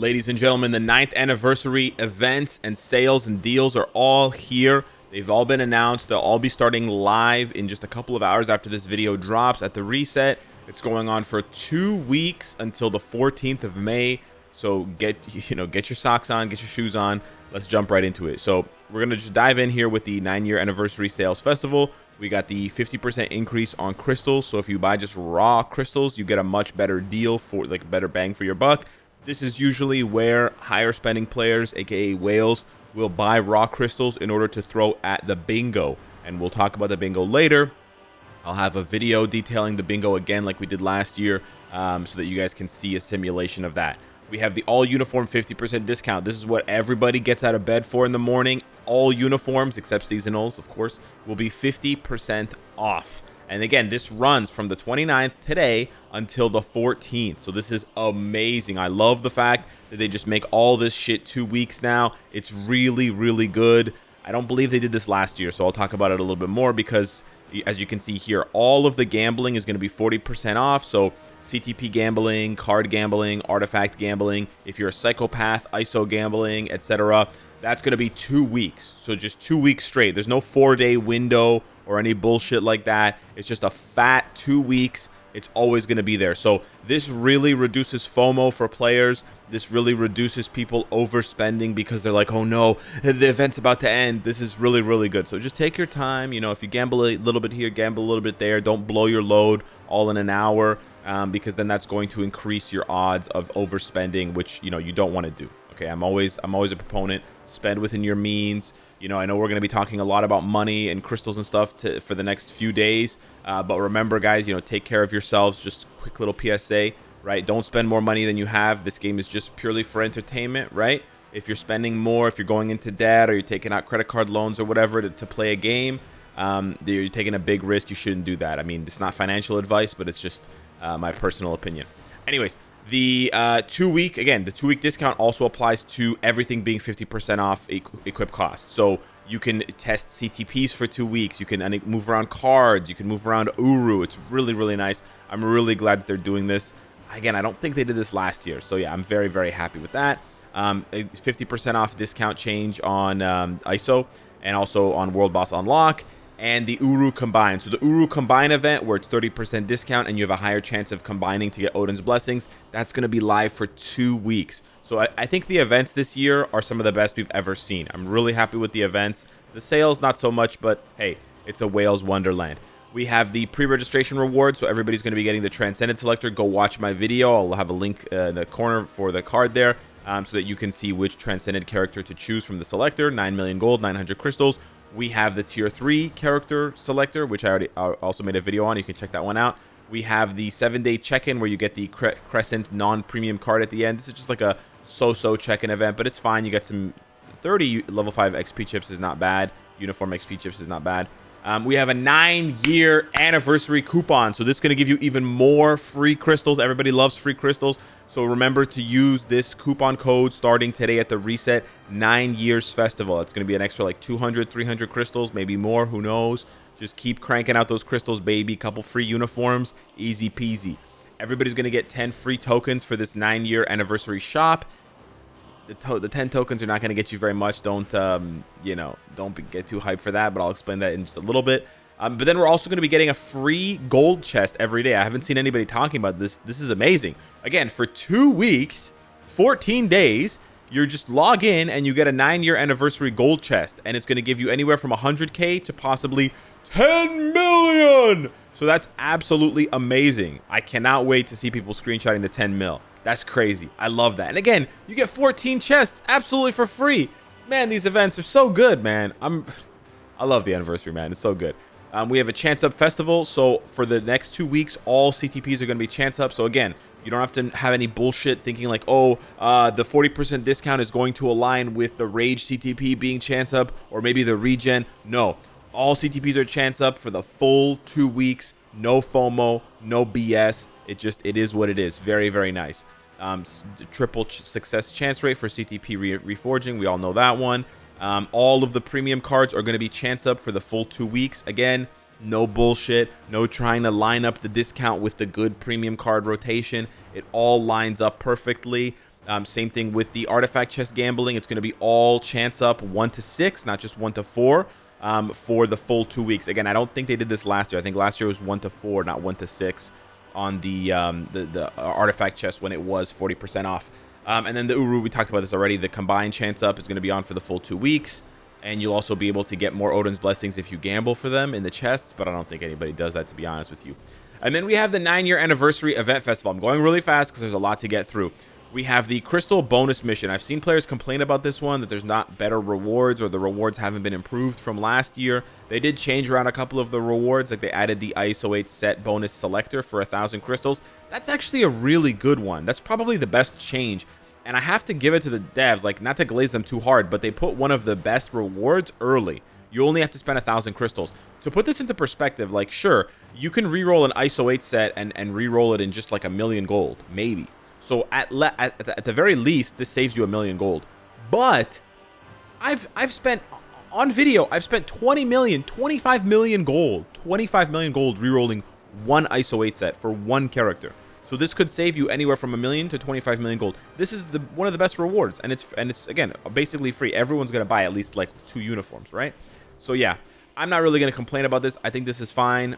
Ladies and gentlemen, the 9th anniversary events and sales and deals are all here. They've all been announced. They'll all be starting live in just a couple of hours after this video drops at the reset. It's going on for 2 weeks until the 14th of May. So get your socks on, get your shoes on. Let's jump right into it. So we're going to just dive in here with the 9-year anniversary sales festival. We got the 50% increase on crystals. So if you buy just raw crystals, you get a much better deal for like better bang for your buck. This is usually where higher spending players, aka whales, will buy raw crystals in order to throw at the bingo. And we'll talk about the bingo later. I'll have a video detailing the bingo again like we did last year, so that you guys can see a simulation of that. We have the all uniform 50% discount. This is what everybody gets out of bed for in the morning. All uniforms, except seasonals, of course, will be 50% off. And again, this runs from the 29th today until the 14th. So this is amazing. I love the fact that they just make all this shit 2 weeks now. It's really, really good. I don't believe they did this last year, so I'll talk about it a little bit more because, as you can see here, all of the gambling is going to be 40% off. So CTP gambling, card gambling, artifact gambling, if you're a psychopath, ISO gambling, etc., that's going to be 2 weeks. So just 2 weeks straight. There's no 4-day window or any bullshit like that. It's just a fat 2 weeks. It's always going to be there. So this really reduces FOMO for players. This really reduces people overspending because they're like, oh no, the event's about to end. This is really, really good. So just take your time. You know, if you gamble a little bit here, gamble a little bit there. Don't blow your load all in an hour, because then that's going to increase your odds of overspending, which, you know, you don't want to do. Okay, I'm always a proponent. Spend within your means. You know, I know we're going to be talking a lot about money and crystals and stuff for the next few days. But remember, guys, you know, take care of yourselves. Just a quick little PSA, right? Don't spend more money than you have. This game is just purely for entertainment, right? If you're spending more, if you're going into debt or you're taking out credit card loans or whatever to play a game, you're taking a big risk. You shouldn't do that. I mean, it's not financial advice, but it's just my personal opinion. Anyways, the 2 week discount also applies to everything being 50% off equip cost. So you can test CTPs for 2 weeks. You can move around cards. You can move around Uru. It's really, really nice. I'm really glad that they're doing this. Again, I don't think they did this last year. So yeah, I'm very, very happy with that. 50% off discount change on ISO and also on World Boss Unlock. And the Uru Combine. So the Uru Combine event, where it's 30% discount and you have a higher chance of combining to get Odin's Blessings, that's going to be live for 2 weeks. So I think the events this year are some of the best we've ever seen. I'm really happy with the events. The sales, not so much, but hey, it's a Wales Wonderland. We have the pre-registration reward, so everybody's going to be getting the Transcendent Selector. Go watch my video. I'll have a link in the corner for the card there, so that you can see which Transcendent character to choose from the Selector. 9 million gold, 900 crystals. We have the tier 3 character selector, which I also made a video on. You can check that one out. We have the 7-day check-in where you get the Crescent non-premium card at the end. This is just like a so-so check-in event, but it's fine. You get some 30 level 5 XP chips is not bad. Uniform XP chips is not bad. We have a 9-year anniversary coupon. So this is going to give you even more free crystals. Everybody loves free crystals. So remember to use this coupon code starting today at the reset. 9 years festival. It's going to be an extra like 200, 300 crystals, maybe more. Who knows? Just keep cranking out those crystals, baby. Couple free uniforms. Easy peasy. Everybody's going to get 10 free tokens for this 9-year anniversary shop. The 10 tokens are not going to get you very much. Don't get too hyped for that, but I'll explain that in just a little bit. But then we're also going to be getting a free gold chest every day. I haven't seen anybody talking about this. This is amazing. Again, for 2 weeks, 14 days, you just log in and you get a 9-year anniversary gold chest. And it's going to give you anywhere from 100K to possibly 10 million. So that's absolutely amazing. I cannot wait to see people screenshotting the 10 mil. That's crazy. I love that. And again, you get 14 chests absolutely for free. Man, these events are so good, man. I love the anniversary, man. It's so good. We have a Chance Up Festival. So for the next 2 weeks, all CTPs are going to be Chance Up. So again, you don't have to have any bullshit thinking like, oh, the 40% discount is going to align with the Rage CTP being Chance Up or maybe the Regen. No, all CTPs are Chance Up for the full 2 weeks. No FOMO, no BS. It is what it is. Very, very nice. Triple success chance rate for CTP reforging. We all know that one. All of the premium cards are going to be chance up for the full 2 weeks. Again, no bullshit. No trying to line up the discount with the good premium card rotation. It all lines up perfectly. Same thing with the artifact chest gambling. It's going to be all chance up 1 to 6, not just 1 to 4, for the full 2 weeks. Again, I don't think they did this last year. I think last year was 1 to 4, not 1 to 6 on the artifact chest when it was 40% off. And then the Uru, we talked about this already. The combined chance up is going to be on for the full 2 weeks. And you'll also be able to get more Odin's Blessings if you gamble for them in the chests. But I don't think anybody does that, to be honest with you. And then we have the 9-year anniversary event festival. I'm going really fast because there's a lot to get through. We have the crystal bonus mission. I've seen players complain about this one, that there's not better rewards or the rewards haven't been improved from last year. They did change around a couple of the rewards, like they added the ISO 8 set bonus selector for 1,000 crystals. That's actually a really good one. That's probably the best change. And I have to give it to the devs, like, not to glaze them too hard, but they put one of the best rewards early. You only have to spend 1,000 crystals. To put this into perspective, like, sure, you can re-roll an ISO 8 set and re-roll it in just like 1,000,000 gold, maybe. So at the very least, this saves you 1,000,000 gold. But I've spent, on video, I've spent 20 million, 25 million gold, 25 million gold re-rolling one ISO 8 set for one character. So this could save you anywhere from 1,000,000 to 25 million gold. This is one of the best rewards, and it's again basically free. Everyone's gonna buy at least like 2 uniforms, right? So yeah, I'm not really gonna complain about this. I think this is fine.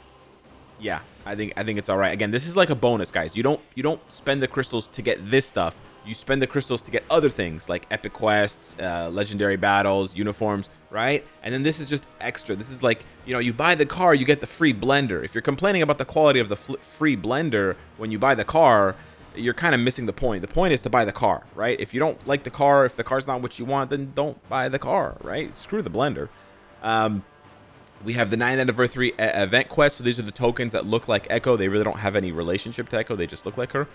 Yeah, I think it's all right. Again, this is like a bonus, guys. You don't spend the crystals to get this stuff. You spend the crystals to get other things like epic quests, legendary battles, uniforms, right? And then this is just extra. This is like, you know, you buy the car, you get the free blender. If you're complaining about the quality of the free blender when you buy the car, you're kind of missing the point. The point is to buy the car, right? If you don't like the car, if the car's not what you want, then don't buy the car, right? Screw the blender. We have the 9th anniversary event quest. So these are the tokens that look like Echo. They really don't have any relationship to Echo. They just look like her.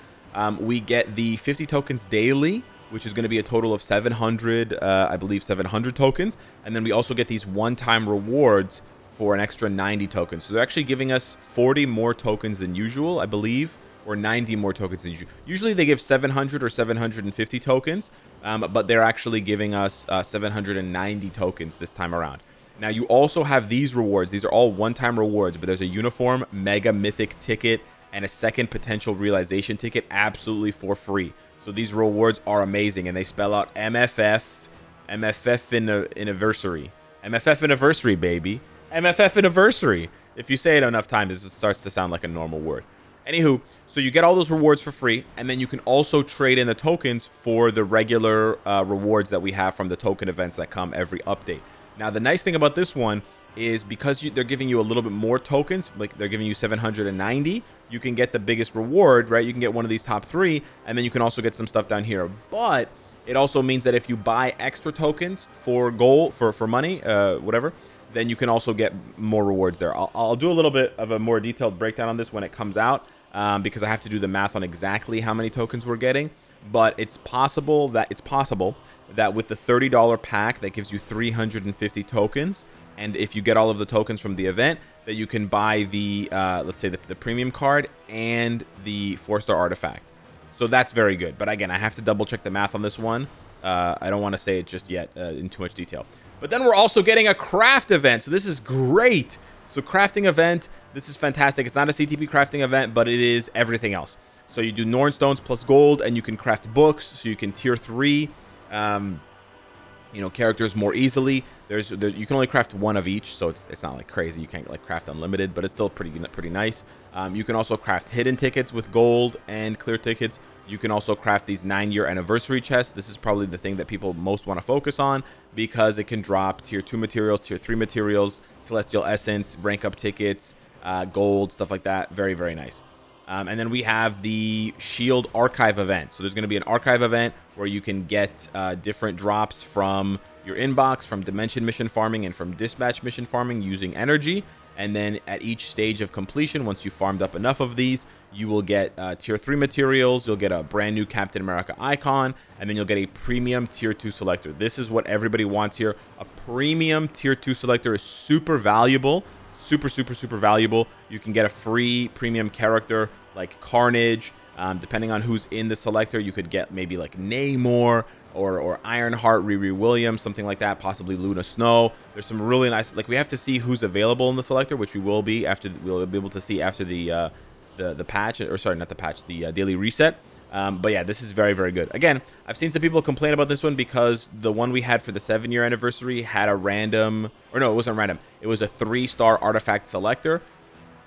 We get the 50 tokens daily, which is going to be a total of 700, I believe 700 tokens. And then we also get these one-time rewards for an extra 90 tokens. So they're actually giving us 40 more tokens than usual, I believe, or 90 more tokens than usual. Usually they give 700 or 750 tokens, but they're actually giving us 790 tokens this time around. Now, you also have these rewards. These are all one-time rewards, but there's a uniform, mega mythic ticket, and a second potential realization ticket absolutely for free. So these rewards are amazing, and they spell out MFF anniversary. MFF anniversary, baby. MFF anniversary. If you say it enough times, it starts to sound like a normal word. Anywho, so you get all those rewards for free, and then you can also trade in the tokens for the regular rewards that we have from the token events that come every update. Now, the nice thing about this one is because they're giving you a little bit more tokens, like they're giving you 790, you can get the biggest reward, right? You can get one of these top 3, and then you can also get some stuff down here. But it also means that if you buy extra tokens for gold, for money, whatever, then you can also get more rewards there. I'll do a little bit of a more detailed breakdown on this when it comes out, because I have to do the math on exactly how many tokens we're getting. But it's possible that with the $30 pack that gives you 350 tokens, and if you get all of the tokens from the event, that you can buy the let's say the premium card and the 4-star artifact. So that's very good. But again, I have to double check the math on this one. I don't want to say it just yet in too much detail. But then we're also getting a craft event, so this is great. So crafting event, this is fantastic. It's not a CTP crafting event, but it is everything else. So you do Norn stones plus gold, and you can craft books. So you can tier 3, characters more easily. You can only craft one of each, so it's not like crazy. You can't like craft unlimited, but it's still pretty nice. You can also craft hidden tickets with gold and clear tickets. You can also craft these 9-year anniversary chests. This is probably the thing that people most want to focus on because it can drop tier 2 materials, tier 3 materials, celestial essence, rank up tickets, gold, stuff like that. Very, very nice. And then we have the Shield Archive event. So there's going to be an archive event where you can get different drops from your inbox, from Dimension mission farming, and from Dispatch mission farming using energy. And then at each stage of completion, once you farmed up enough of these, you will get tier 3 materials. You'll get a brand new Captain America icon, and then you'll get a premium tier 2 selector. This is what everybody wants here. A premium tier 2 selector is super valuable. Super valuable. You can get a free premium character like Carnage. Depending on who's in the selector, you could get maybe like Namor or Ironheart, Riri Williams, something like that, possibly Luna Snow. There's some really nice, like, we have to see who's available in the selector, which we'll be able to see after the patch, or sorry, not the patch, the daily reset. But yeah, this is very, very good. Again, I've seen some people complain about this one because the one we had for the 7-year anniversary had a random, or no, it wasn't random. It was a 3-star artifact selector.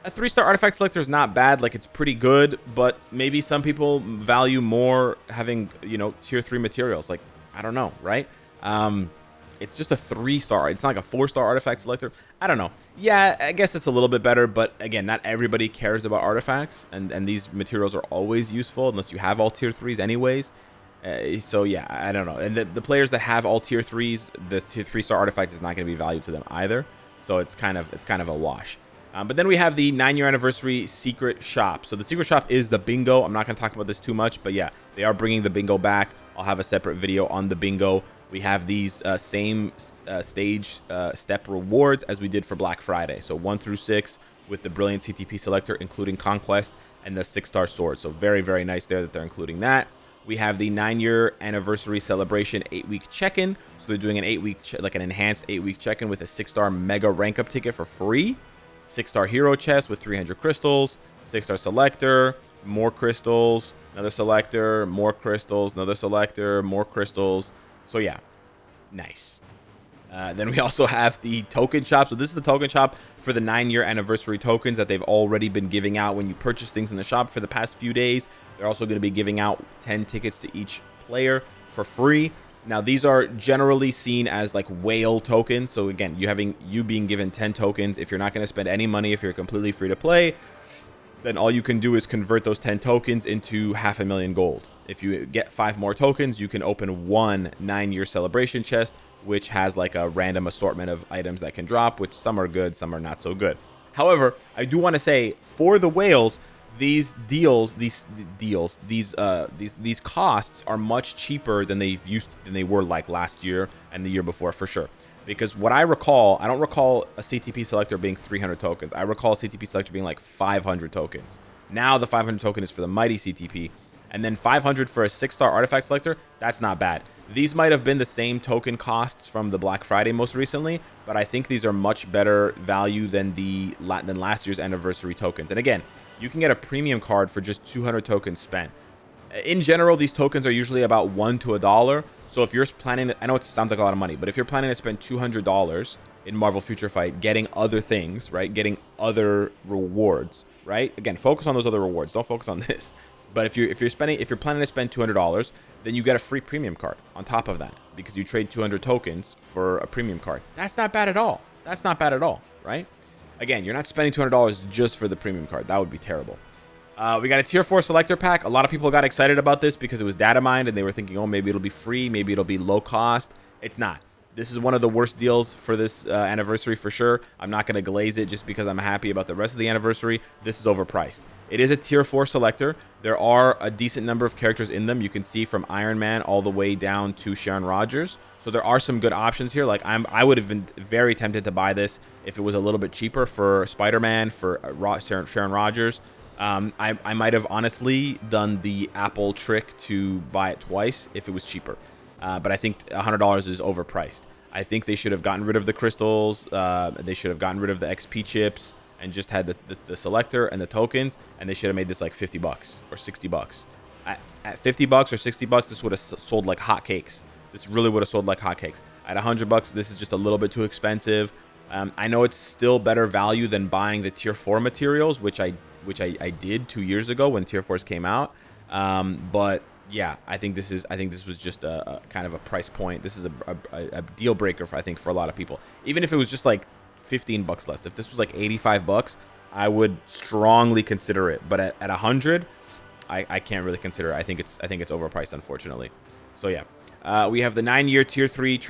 A 3-star artifact selector is not bad. Like, it's pretty good, but maybe some people value more having, you know, tier 3 materials. Like, I don't know, right? It's just a 3-star. It's not like a 4-star artifact selector. I don't know. Yeah, I guess it's a little bit better, but again, not everybody cares about artifacts, and these materials are always useful unless you have all tier 3s anyways. So yeah, I don't know. And the players that have all tier 3s, the tier 3-star artifact is not going to be valued to them either. So it's kind of a wash. But then we have the 9-year anniversary secret shop. So the secret shop is the bingo. I'm not going to talk about this too much, but yeah, they are bringing the bingo back. I'll have a separate video on the bingo. We have these same stage step rewards as we did for Black Friday. So 1 through 6 with the brilliant CTP selector, including Conquest and the 6-star sword. So very, very nice there that they're including that. We have the 9-year anniversary celebration 8-week check-in. So they're doing an 8-week, like an enhanced 8-week check-in with a 6-star mega rank up ticket for free. 6-star hero chest with 300 crystals, 6-star selector, more crystals, another selector, more crystals, another selector, more crystals. So yeah, nice. Then we also have the token shop. So this is the token shop for the 9-year anniversary tokens that they've already been giving out when you purchase things in the shop for the past few days. They're also going to be giving out 10 tickets to each player for free. Now, these are generally seen as like whale tokens. So again, you being given 10 tokens. If you're not going to spend any money, if you're completely free to play, then all you can do is convert those 10 tokens into 500,000 gold. If you get 5 more tokens, you can open one 9-year celebration chest, which has like a random assortment of items that can drop, which some are good, some are not so good. However, I do want to say for the whales, these costs are much cheaper than they were like last year and the year before for sure. Because what I recall, I don't recall a CTP selector being 300 tokens. I recall a CTP selector being like 500 tokens. Now the 500 token is for the mighty CTP, and then 500 for a 6-star artifact selector. That's not bad. These might have been the same token costs from the Black Friday most recently, but I think these are much better value than last year's anniversary tokens. And again, you can get a premium card for just 200 tokens spent. In general, these tokens are usually about $1 to $1. So if you're planning, I know it sounds like a lot of money, but if you're planning to spend $200 in Marvel Future Fight, getting other things, right? Getting other rewards, right? Again, focus on those other rewards. Don't focus on this. But if you're planning to spend $200, then you get a free premium card on top of that because you trade 200 tokens for a premium card. That's not bad at all. That's not bad at all, right? Again, you're not spending $200 just for the premium card. That would be terrible. We got a tier 4 selector pack. A lot of people got excited about this because it was data mined and they were thinking, oh, maybe it'll be free, maybe it'll be low cost. It's not. This is one of the worst deals for this anniversary for sure. I'm not going to glaze it just because I'm happy about the rest of the anniversary. This is overpriced. It is a tier 4 selector. There are a decent number of characters in them. You can see from Iron Man all the way down to Sharon Rogers. So there are some good options here. Like I would have been very tempted to buy this if it was a little bit cheaper for Spider-Man, for Sharon Rogers. I might have honestly done the Apple trick to buy it twice if it was cheaper. But I think $100 is overpriced. I think they should have gotten rid of the crystals. They should have gotten rid of the XP chips and just had the selector and the tokens. And they should have made this like $50 or $60. At $50 or $60, this would have sold like hotcakes. This really would have sold like hotcakes. At $100, this is just a little bit too expensive. I know it's still better value than buying the tier 4 materials, which I did 2 years ago when tier 4s came out. But yeah, I think this was just a kind of a price point. This is a deal breaker for, I think, for a lot of people. Even if it was just like $15 less, if this was like $85, I would strongly consider it. But at 100, I can't really consider it. I think it's overpriced, unfortunately. So yeah. We have the 9-year tier 3 and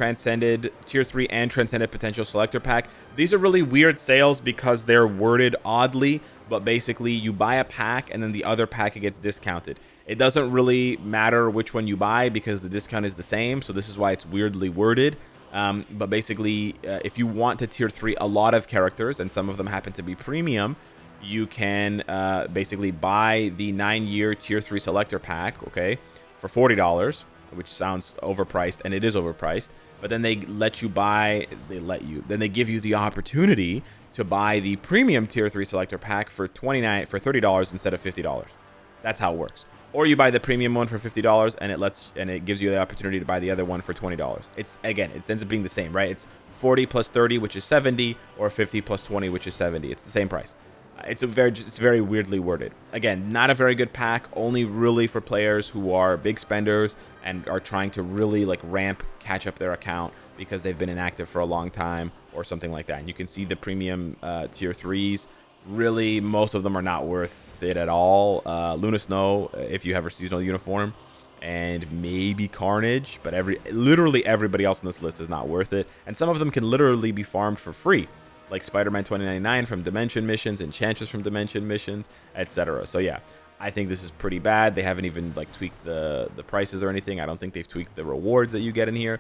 transcended potential selector pack. These are really weird sales because they're worded oddly, but basically you buy a pack and then the other pack gets discounted. It doesn't really matter which one you buy because the discount is the same. So this is why it's weirdly worded. But basically, if you want to tier 3 a lot of characters, and some of them happen to be premium, you can basically buy the 9-year tier 3 selector pack, okay, for $40. Which sounds overpriced, and it is overpriced, but then they then they give you the opportunity to buy the premium tier 3 selector pack for $30 instead of $50. That's how it works. or you buy the premium one for $50 and it gives you the opportunity to buy the other one for $20. It's, again, it ends up being the same, right? It's 40 plus 30, which is 70, or 50 plus 20, which is 70. It's the same price. It's very weirdly worded. Again, not a very good pack, only really for players who are big spenders and are trying to really like catch up their account because they've been inactive for a long time or something like that. And you can see the premium tier 3s. Really, most of them are not worth it at all. Luna Snow, if you have her seasonal uniform, and maybe Carnage, but literally everybody else on this list is not worth it. And some of them can literally be farmed for free, like Spider-Man 2099 from Dimension missions, Enchantress from Dimension missions, etc. So yeah, I think this is pretty bad. They haven't even like tweaked the prices or anything. I don't think they've tweaked the rewards that you get in here.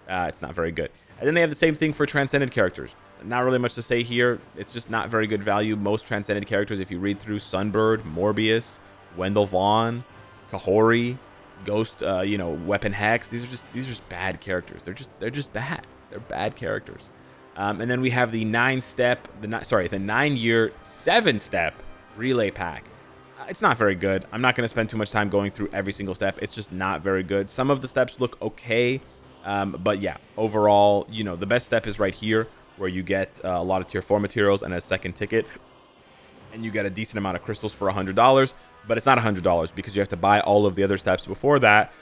It's not very good. And then they have the same thing for Transcended characters. Not really much to say here. It's just not very good value. Most Transcended characters, if you read through, Sunbird, Morbius, Wendell Vaughn, Kahori, Ghost, Weapon Hex. These are just bad characters. They're just bad. They're bad characters. And then we have the 9-year 7-step relay pack. It's not very good. I'm not going to spend too much time going through every single step. It's just not very good. Some of the steps look okay. But yeah, overall, the best step is right here, where you get a lot of tier 4 materials and a second ticket, and you get a decent amount of crystals for $100. But it's not $100 because you have to buy all of the other steps before that,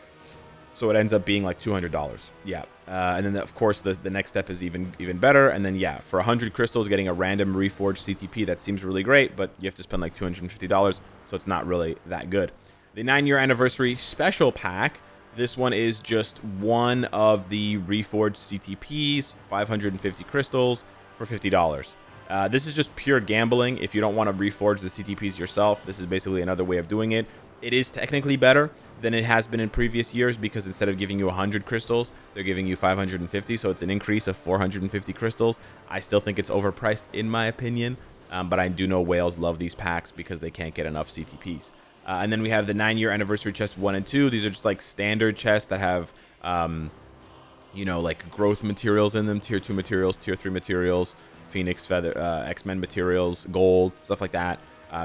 so it ends up being like $200. Yeah, and then of course the next step is even better. And then yeah, for 100 crystals, getting a random reforged CTP, that seems really great, but you have to spend like $250, so it's not really that good. The 9-year anniversary special pack. This one is just one of the reforged CTPs, 550 crystals for $50. This is just pure gambling. If you don't want to reforge the CTPs yourself, this is basically another way of doing it. It is technically better than it has been in previous years because instead of giving you 100 crystals, they're giving you 550. So it's an increase of 450 crystals. I still think it's overpriced in my opinion, but I do know whales love these packs because they can't get enough CTPs. And then we have the 9-year anniversary chest 1 and 2. These are just like standard chests that have, like growth materials in them, tier 2 materials, tier 3 materials, Phoenix Feather, X-Men materials, gold, stuff like that.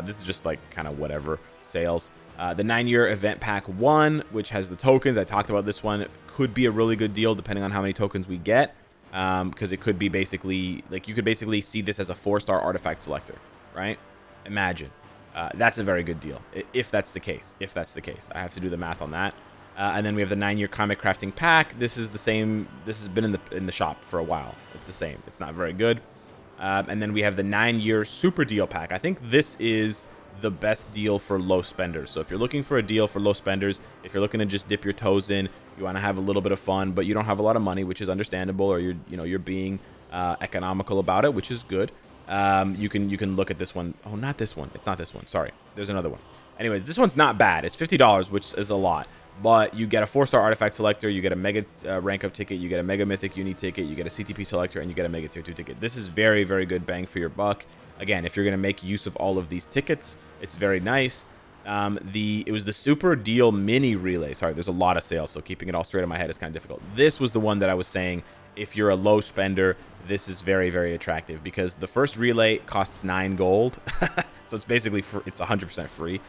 This is just like kind of whatever sales. The 9-year event pack 1, which has the tokens. I talked about this one. Could be a really good deal depending on how many tokens we get. Because it could be basically, like, you could basically see this as a 4-star artifact selector, right? Imagine. That's a very good deal, if that's the case. I have to do the math on that. And then we have the 9-year comic crafting pack. This is the same. This has been in the shop for a while. It's the same. It's not very good. And then we have the 9-year super deal pack. I think this is the best deal for low spenders. So if you're looking for a deal for low spenders, if you're looking to just dip your toes in, you want to have a little bit of fun, but you don't have a lot of money, which is understandable, or you're being economical about it, which is good. You can look at this one. Oh, not this one. It's not this one. Sorry. There's another one. Anyways, this one's not bad. It's $50, which is a lot. But you get a 4-star artifact selector, you get a mega rank up ticket, you get a mega mythic uni ticket, you get a CTP selector, and you get a mega tier 2 ticket. This is very, very good bang for your buck. Again, if you're going to make use of all of these tickets, it's very nice. It was the super deal mini relay. Sorry, there's a lot of sales, so keeping it all straight in my head is kind of difficult. This was the one that I was saying, if you're a low spender, this is very, very attractive because the first relay costs 9 gold. So it's basically it's 100% free.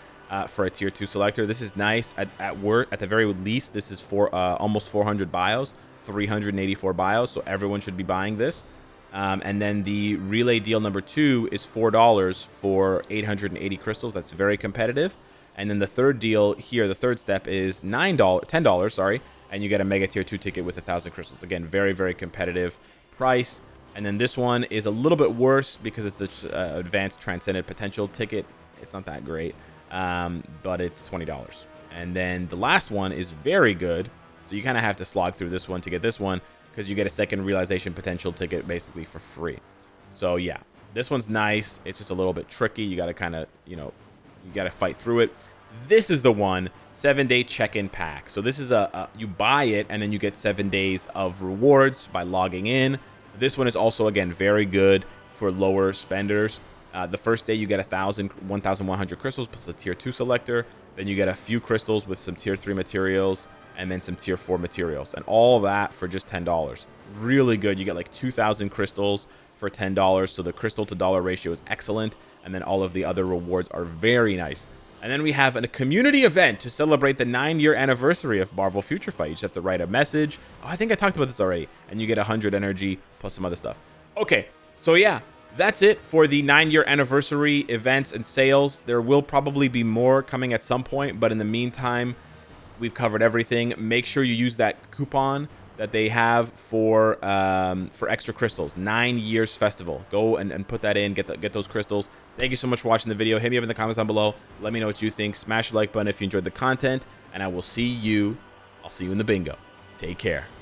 For a tier 2 selector. This is nice. At the very least, this is for almost 400 bios, 384 bios, so everyone should be buying this. And then the relay deal number 2 is $4 for 880 crystals. That's very competitive. And then the third deal here, the third step, is $10, sorry, and you get a mega tier 2 ticket with 1,000 crystals. Again, very, very competitive price. And then this one is a little bit worse because it's an advanced transcendent potential ticket. It's not that great. But it's $20. And then the last one is very good, so you kind of have to slog through this one to get this one because you get a second realization potential ticket basically for free. So yeah, this one's nice. It's just a little bit tricky. You got to kind of, you got to fight through it. This is the one, 7-day check-in pack. So this is you buy it and then you get 7 days of rewards by logging in. This one is also, again, very good for lower spenders. The first day you get 1,100 crystals plus a tier 2 selector. Then you get a few crystals with some tier 3 materials and then some tier 4 materials. And all that for just $10. Really good. You get like 2,000 crystals for $10. So the crystal to dollar ratio is excellent. And then all of the other rewards are very nice. And then we have a community event to celebrate the 9-year anniversary of Marvel Future Fight. You just have to write a message. Oh, I think I talked about this already. And you get 100 energy plus some other stuff. Okay, so yeah, that's it for the 9-year anniversary events and sales. There will probably be more coming at some point, but in the meantime, we've covered everything. Make sure you use that coupon that they have for extra crystals. 9 years festival. Go and put that in. Get those crystals. Thank you so much for watching the video. Hit me up in the comments down below. Let me know what you think. Smash the like button if you enjoyed the content, and I will see you. I'll see you in the bingo. Take care.